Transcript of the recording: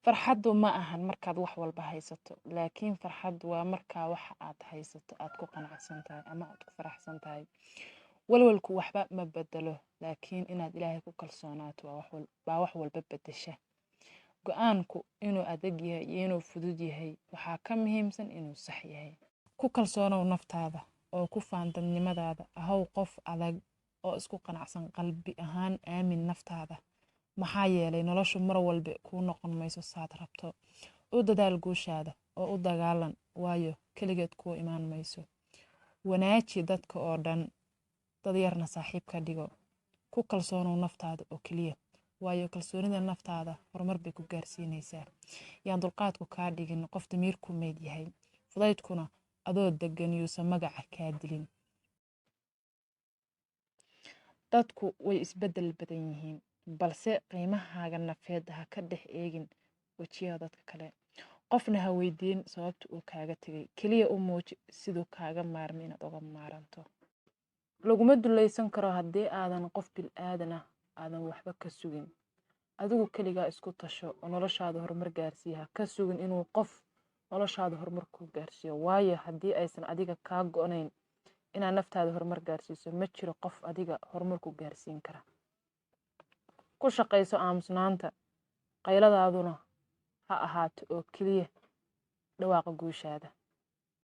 farxaddu ma ahan markaad wax walba haysato, laakiin farxaddu waa markaa wax aad haysato aad ku qanacsan tahay ama aad ku faraxsan tahay. walwalku waxba ma bedelo, laakiin inaad ilaahay ku kalsoonaato waa wax walba bedesha. go-aanku inuu adag yahay iyo inuu fudud yahay waxaa ka muhiimsan inuu sax yahay. ku kalsoonow naftaada oo ku faan dadnimadaada. ahow qof adag oo isku qanacsan qalbi ahaan. aamin naftaada, maxaa yeelay noloshu mar walba kuu noqon mayso saad rabto. u dadaal guushaada oo u dagaalan, waayo keligeed kuu imaan mayso. wanaaji dadka oo dhan, dad yarna saaxiib ka dhigo. ku kalsoonow naftaada oo keliya, waayo kalsoonida naftaada horumar bay ku gaarsiinaysaa. yaan dulqaadku kaa dhigin qof damiirku meyd yahay. fudaydkuna adoo degan yuusan magaca kaa dilin. dadku way isbedel badan yihiin, balse qiimahaaga nafeed ha ka dhex eegin wejiyada dadka kale. qofna ha weydiin sababta uu kaaga tegay, keliya u muuji siduu kaaga maarmay inaad uga maaranto. laguma dulaysan karo haddii aadan qof bil-aadan aadan waxba ka sugin. adigu keligaa isku tasho oo noloshaada horumar gaarsiiya. ka sugin inuu qof noloshaada horumar ku gaarsiiyo, waayo haddii aysan adiga kaa go-nayn inaad naftaada horumar gaarsiiso, ma jiro qof adiga horumar ku gaarsiin kara. ku shaqayso aamusnaanta, qayladaaduna ha ahaato oo keliya dhawaaqa guushaada.